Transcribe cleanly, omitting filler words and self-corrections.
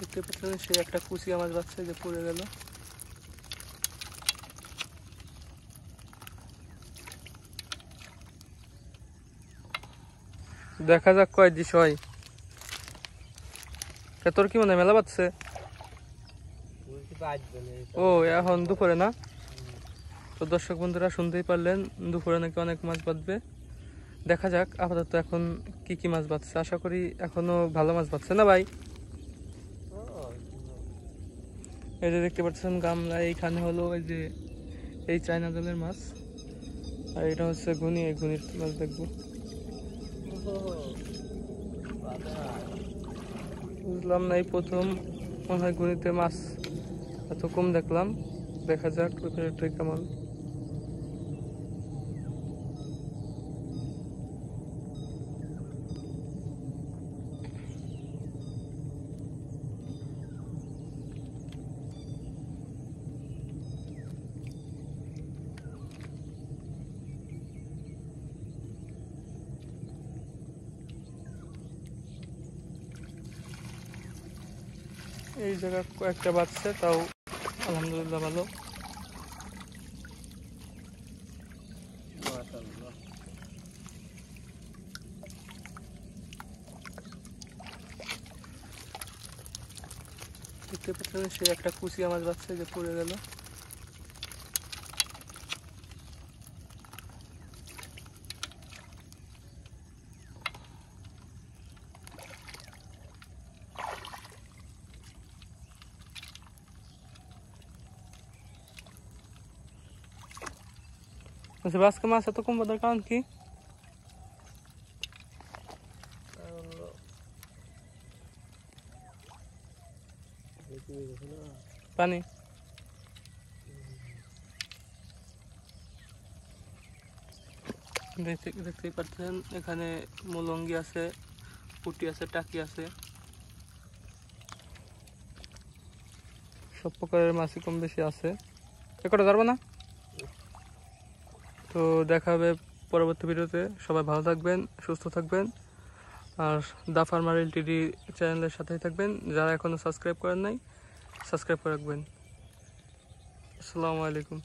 দেখতে পাচ্ছেন সে একটা কুচিয়া মাছ বাচ্চা যে পড়ে গেল। দেখা যাক কয় দিস হয়। তোর কি মনে হয় মেলা বাচ্চা? ও এখন দুপুরে না? তো দর্শক বন্ধুরা শুনতেই পারলেন দুপুরে নাকি অনেক মাছ বাঁধবে। দেখা যাক আপাতত এখন কি কি মাছ বাঁধছে। আশা করি এখনো ভালো মাছ বাঁধছে না ভাই। এই যে দেখতে পাচ্ছেন গামলা, এইখানে হলো ওই যে এই চায়না জলের মাছ, আর এটা হচ্ছে ঘুনি। এই ঘুনির মাছ দেখবো। বুঝলাম না, এই প্রথম মনে হয় ঘুনিতে মাছ এত কম দেখলাম। দেখা যাক ওই কেমন। এই জায়গা কয়েকটা বাচ্চা, তাও আলহামদুলিল্লাহ ভালো। দেখতে পাচ্ছেন সে একটা কুচিয়া মাছ বাচ্চা যে পড়ে গেল। আজকে মাছ এত কম বাঁধার কারণ কি? পানি। দেখতেই পাচ্ছেন এখানে মলঙ্গি আছে, পুঁটি আছে, টাকি আছে, সব প্রকারের মাছই কম বেশি আছে। একটা ধরবো না। তো দেখা হবে পরবর্তী ভিডিওতে। সবাই ভালো থাকবেন, সুস্থ থাকবেন, আর দা ফার্মার এলটিডি চ্যানেলের সাথেই থাকবেন। যারা এখনো সাবস্ক্রাইব করেন নাই, সাবস্ক্রাইব করে রাখবেন। আসসালামু আলাইকুম।